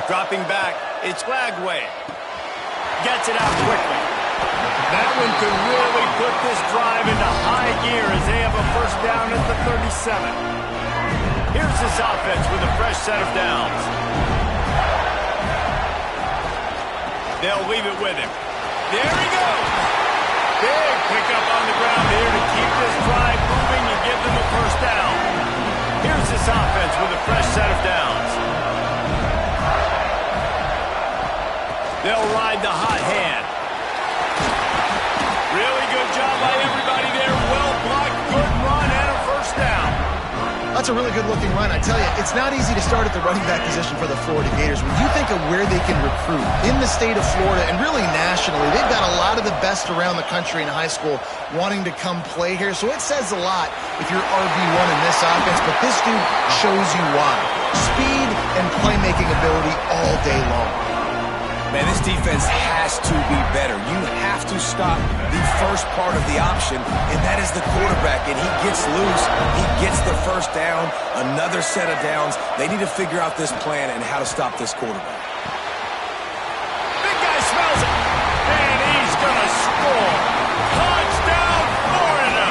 Dropping back, it's Lagway. Gets it out quickly. That one could really put this drive into high gear as they have a first down at the 37. Here's this offense with a fresh set of downs. They'll leave it with him. There he goes. Big pickup on the ground here to keep this drive moving and give them a first down. Here's this offense with a fresh set of downs. They'll ride the hot hand. Really good job by everybody there. Well blocked, good run, and a first down. That's a really good-looking run. I tell you, it's not easy to start at the running back position for the Florida Gators. When you think of where they can recruit in the state of Florida and really nationally, they've got a lot of the best around the country in high school wanting to come play here. So it says a lot if you're RB1 in this offense, but this dude shows you why. Speed and playmaking ability all day long. Man, this defense has to be better. You have to stop the first part of the option, and that is the quarterback. And he gets loose. He gets the first down, another set of downs. They need to figure out this plan and how to stop this quarterback. Big guy smells it, and he's going to score. Touchdown, Florida!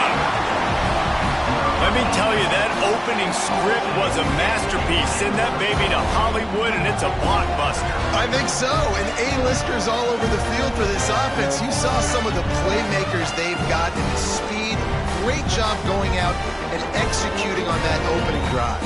Let me tell you, that opening script was a masterpiece. Send that baby to Hollywood, and it's a blockbuster. I think so, and A-listers all over the field for this offense. You saw some of the playmakers they've got and the speed. Great job going out and executing on that opening drive.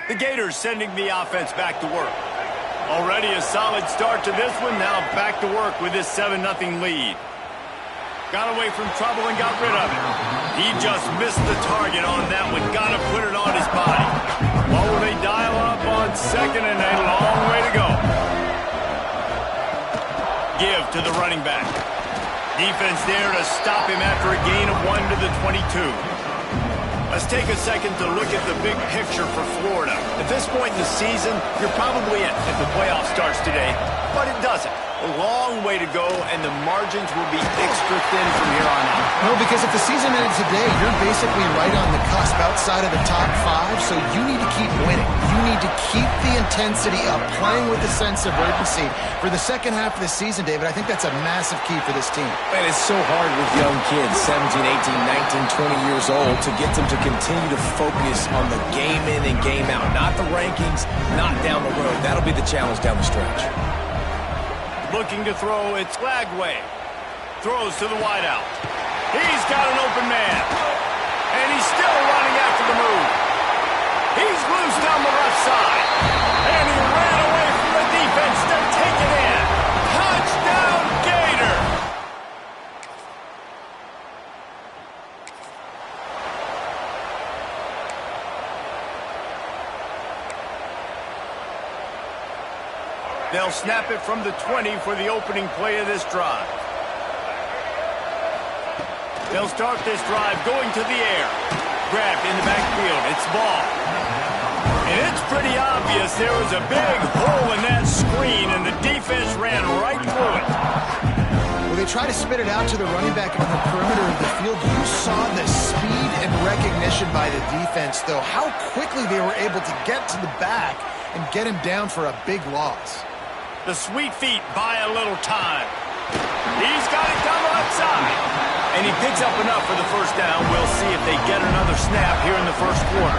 The Gators sending the offense back to work. Already a solid start to this one. Now back to work with this 7-0 lead. Got away from trouble and got rid of it. He just missed the target on that one. Got to put it on his body. What will they dial up on second and a long way to go? Give to the running back. Defense there to stop him after a gain of 1 to the 22. Let's take a second to look at the big picture for Florida. At this point in the season, you're probably in if the playoff starts today, but it doesn't. A long way to go, and the margins will be extra thin from here on out. No, because if the season ended today, you're basically right on the cusp outside of the top 5, so you need to keep winning. You need to keep the intensity up, playing with a sense of urgency. For the second half of the season, David, I think that's a massive key for this team. Man, it's so hard with young kids, 17, 18, 19, 20 years old, to get them to continue to focus on the game in and game out, not the rankings, not down the road. That'll be the challenge down the stretch. Looking to throw, it's Lagway. Throws to the wideout. He's got an open man. And he's still running after the move. He's loose down the left side. And he ran away from the defense to take it in. Touchdown, Gator! They'll snap it from the 20 for the opening play of this drive. They'll start this drive going to the air. Grabbed in the backfield. It's ball. And it's pretty obvious there was a big hole in that screen, and the defense ran right through it. Well, they try to spit it out to the running back on the perimeter of the field. You saw the speed and recognition by the defense, though. How quickly they were able to get to the back and get him down for a big loss. The sweet feet buy a little time. He's got it down the left side. And And he picks up enough for the first down. We'll see if they get another snap here in the first quarter.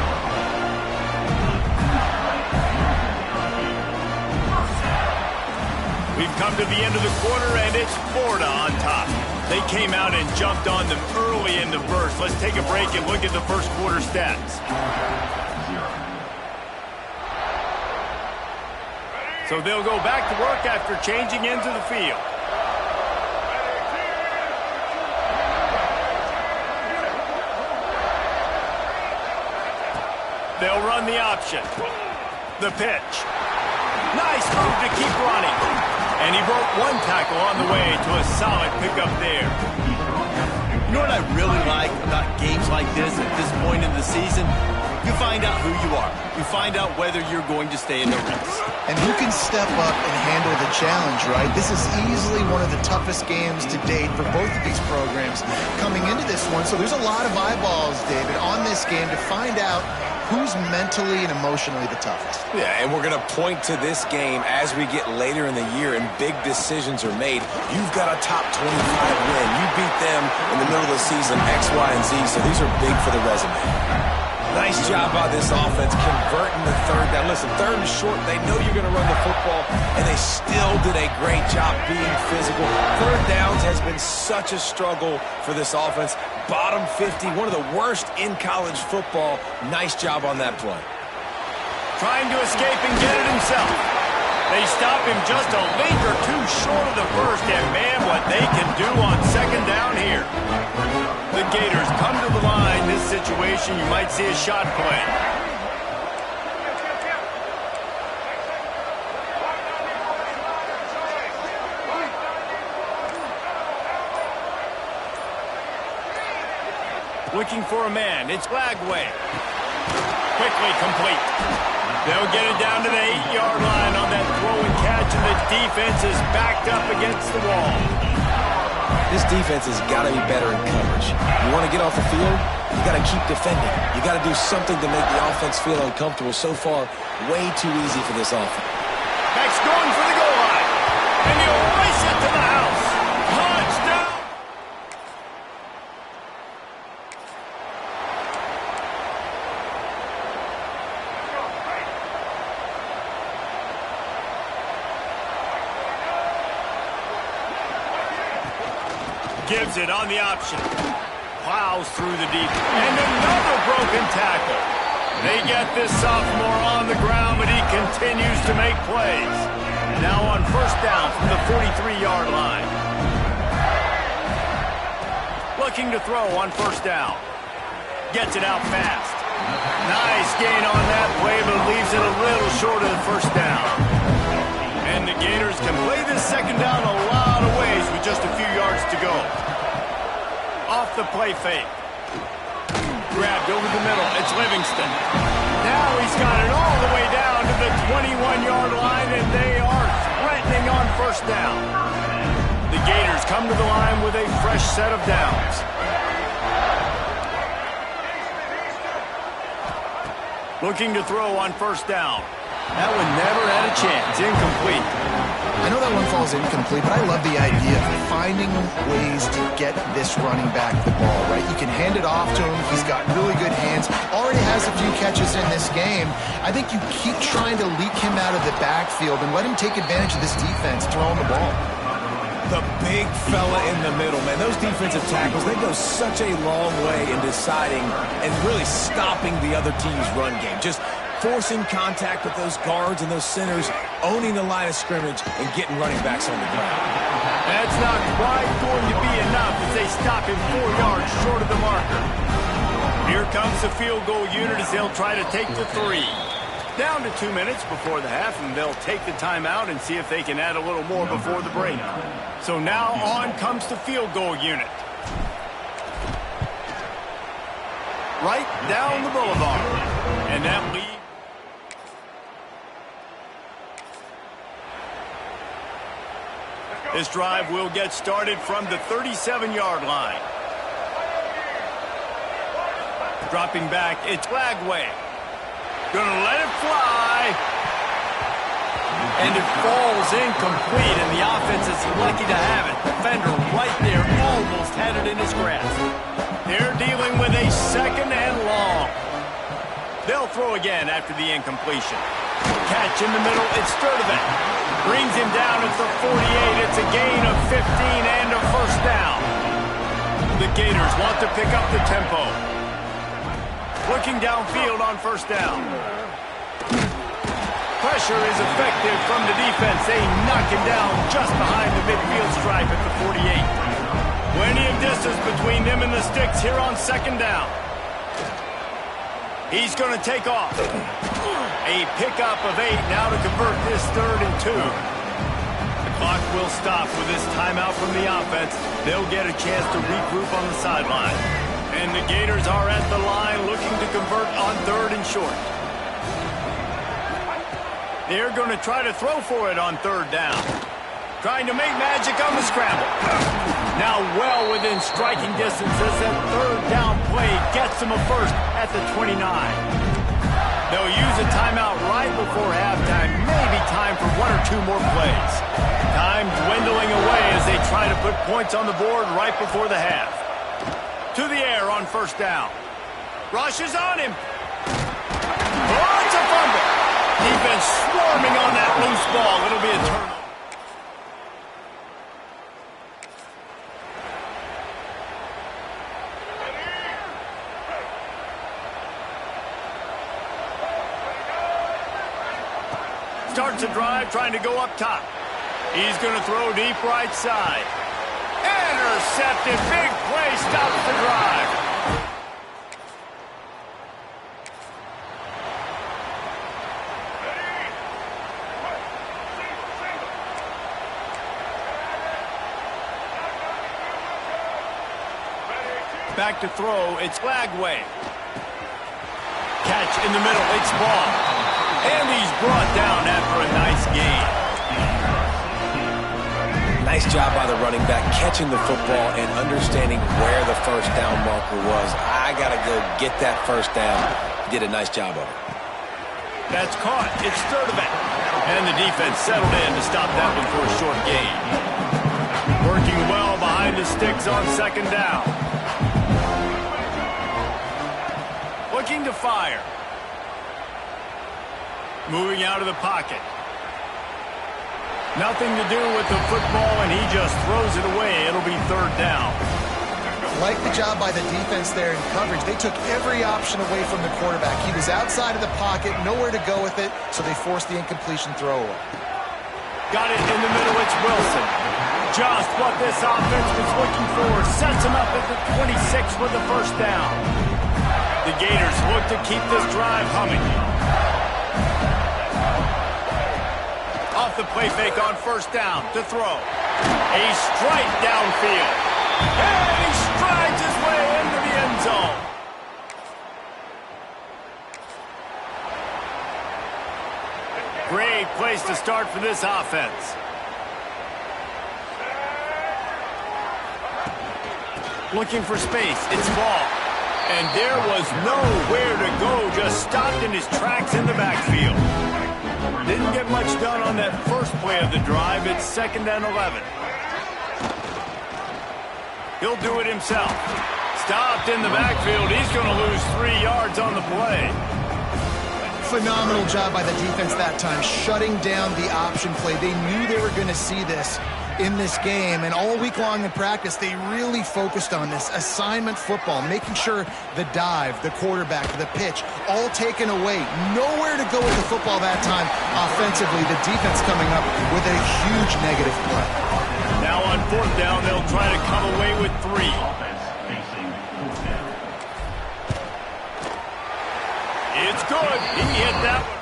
We've come to the end of the quarter, and it's Florida on top. They came out and jumped on them early in the first. Let's take a break and look at the first quarter stats. So they'll go back to work after changing into the field. They'll run the option. The pitch. Nice move to keep running. And he broke one tackle on the way to a solid pickup there. You know what I really like about games like this at this point in the season? You find out who you are. You find out whether you're going to stay in the race. And who can step up and handle the challenge, right? This is easily one of the toughest games to date for both of these programs coming into this one. So there's a lot of eyeballs, David, on this game to find out who's mentally and emotionally the toughest. Yeah, and we're going to point to this game as we get later in the year and big decisions are made. You've got a top 25 win. You beat them in the middle of the season, X, Y, and Z, so these are big for the resume. Nice job by this offense converting the third down. Listen, third and short, they know you're going to run the football, and they still did a great job being physical. Third downs has been such a struggle for this offense. Bottom 50, one of the worst in college football. Nice job on that play. Trying to escape and get it himself. They stop him just a link or two short of the first, and man, what they can do on second down here. The Gators come to the line. This situation, you might see a shot play. Looking for a man. It's Lagway. Quickly complete. They'll get it down to the 8-yard line on that throw and catch, and the defense is backed up against the wall. This defense has got to be better in coverage. You want to get off the field, you got to keep defending. You got to do something to make the offense feel uncomfortable. So far, way too easy for this offense. Max going for the goal line. And he'll race it to the house. Touchdown! Gives it on the option. Plows through the deep. And another broken tackle. They get this sophomore on the ground, but he continues to make plays. Now on first down from the 43-yard line. Looking to throw on first down. Gets it out fast. Nice gain on that play, but leaves it a little short of the first down. And the Gators can play this second down a lot of ways with just a few yards to go. Off the play fake. Grabbed over the middle. It's Livingston. Now he's got it all the way down to the 21-yard line, and they are threatening on first down. The Gators come to the line with a fresh set of downs. Looking to throw on first down. That one never had a chance. Incomplete. I know that one falls incomplete, but I love the idea of finding ways to get this running back the ball, right? You can hand it off to him. He's got really good hands. Already has a few catches in this game. I think you keep trying to leak him out of the backfield and let him take advantage of this defense throwing the ball. The big fella in the middle, man. Those defensive tackles, they go such a long way in deciding and really stopping the other team's run game. Just forcing contact with those guards and those centers, owning the line of scrimmage, and getting running backs on the ground. That's not quite going to be enough as they stop him 4 yards short of the marker. Here comes the field goal unit as they'll try to take the 3. Down to 2 minutes before the half, and they'll take the timeout and see if they can add a little more before the break. So now on comes the field goal unit. Right down the boulevard. And that lead. This drive will get started from the 37-yard line. Dropping back, it's Lagway. Gonna let it fly. And it falls incomplete, and the offense is lucky to have it. Defender right there almost had it in his grasp. They're dealing with a second and long. They'll throw again after the incompletion. Catch in the middle, it's Sturdivant. Brings him down at the 48. It's a gain of 15 and a first down. The Gators want to pick up the tempo. Looking downfield on first down. Pressure is effective from the defense. They knock him down just behind the midfield stripe at the 48. Plenty of distance between them and the sticks here on second down. He's going to take off. A pickup of 8 now to convert this 3rd and 2. The clock will stop with this timeout from the offense. They'll get a chance to regroup on the sideline. And the Gators are at the line looking to convert on 3rd and short. They're going to try to throw for it on 3rd down. Trying to make magic on the scramble. Now well within striking distance as that 3rd down play gets them a first at the 29. They'll use a timeout right before halftime. Maybe time for 1 or 2 more plays. Time dwindling away as they try to put points on the board right before the half. To the air on first down. Rush is on him. Oh, it's a fumble. Defense swarming on that loose ball. It'll be a turnover. Starts a drive trying to go up top. He's going to throw deep right side. Intercepted. Big play stops the drive. Back to throw. It's Lagway. Catch in the middle. It's ball. And he's brought down after a nice gain. Nice job by the running back catching the football and understanding where the first down marker was. I got to go get that first down. He did a nice job of it. That's caught. It's Sturdivant. And the defense settled in to stop that one for a short gain. Working well behind the sticks on second down. Looking to fire. Moving out of the pocket. Nothing to do with the football, and he just throws it away. It'll be 3rd down. Like the job by the defense there in coverage. They took every option away from the quarterback. He was outside of the pocket, nowhere to go with it, so they forced the incompletion throw away. Got it in the middle. It's Wilson. Just what this offense was looking for. Sets him up at the 26 for the first down. The Gators look to keep this drive humming. Off the play fake on first down to throw. A strike downfield. And he strides his way into the end zone. Great place to start for this offense. Looking for space. It's ball. And there was nowhere to go. Just stopped in his tracks in the backfield. Didn't get much done on that first play of the drive. It's 2nd and 11. He'll do it himself. Stopped in the backfield. He's going to lose 3 yards on the play. Phenomenal job by the defense that time, shutting down the option play. They knew they were going to see this in this game, and all week long in practice, they really focused on this assignment football, making sure the dive, the quarterback, the pitch, all taken away. Nowhere to go with the football that time offensively. The defense coming up with a huge negative play. Now on 4th down, they'll try to come away with 3. It's good. He hit that one.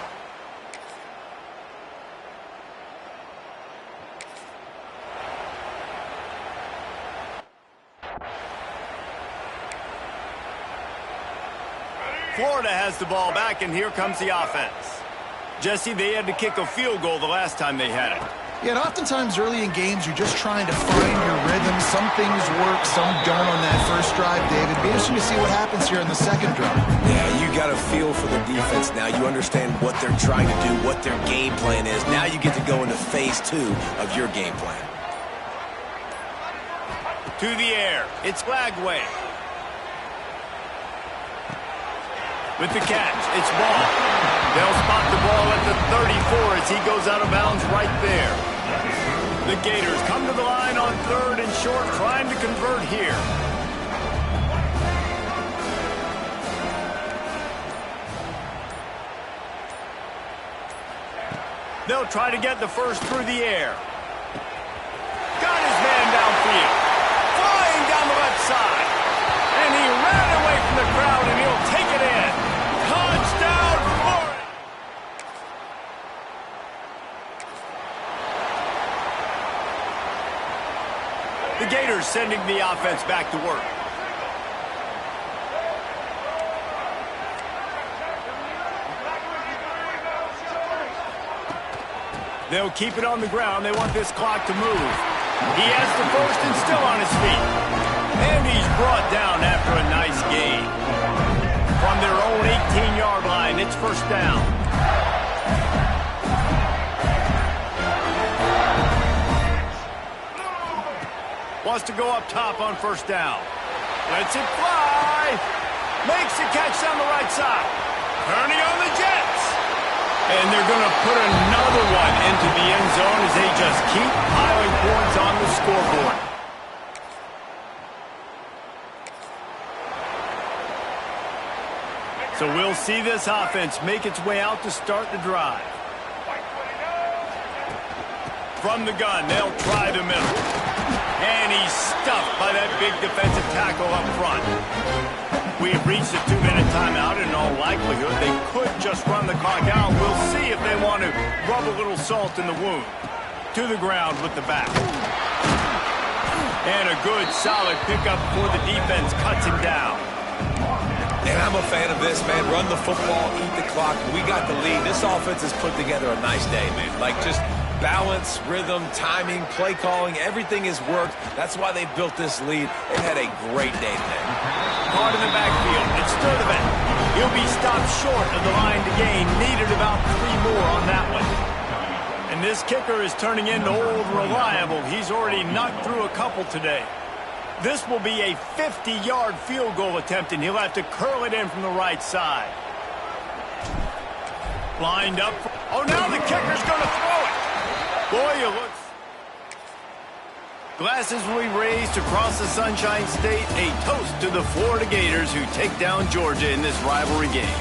Florida has the ball back, and here comes the offense. Jesse, they had to kick a field goal the last time they had it. Yeah, and oftentimes early in games, you're just trying to find your rhythm. Some things work, some don't on that first drive, David. Be interesting to see what happens here in the second drive. Yeah, you got a feel for the defense now. You understand what they're trying to do, what their game plan is. Now you get to go into phase 2 of your game plan. To the air. It's Lagway. With the catch, it's Ball. They'll spot the ball at the 34 as he goes out of bounds right there. The Gators come to the line on 3rd and short, trying to convert here. They'll try to get the first through the air. Got his man downfield. Flying down the left side. And he ran away from the crowd, and he'll take it in. Touchdown, Florida! The Gators sending the offense back to work. They'll keep it on the ground. They want this clock to move. He has the first and still on his feet. And he's brought down after a nice gain. From their own 18-yard line, it's first down. Wants to go up top on first down. Lets it fly. Makes the catch down the right side. Turning on the Jets. And they're going to put another one into the end zone as they just keep piling points on the scoreboard. So we'll see this offense make its way out to start the drive. From the gun, they'll try the middle. And he's stuffed by that big defensive tackle up front. We've reached a 2-minute timeout, and in all likelihood, they could just run the clock out. We'll see if they want to rub a little salt in the wound. To the ground with the back. And a good, solid pickup before the defense cuts him down. And I'm a fan of this, man. Run the football, eat the clock. We got the lead. This offense has put together a nice day, man. Like, just balance, rhythm, timing, play calling, everything has worked. That's why they built this lead. They've had a great day today. Caught in the backfield. It's Sturdivant. He'll be stopped short of the line to gain. Needed about 3 more on that one. And this kicker is turning into old reliable. He's already knocked through a couple today. This will be a 50-yard field goal attempt, and he'll have to curl it in from the right side. Lined up. Oh, now the kicker's going to throw it. Boy, you look. Glasses will be raised across the Sunshine State. A toast to the Florida Gators who take down Georgia in this rivalry game.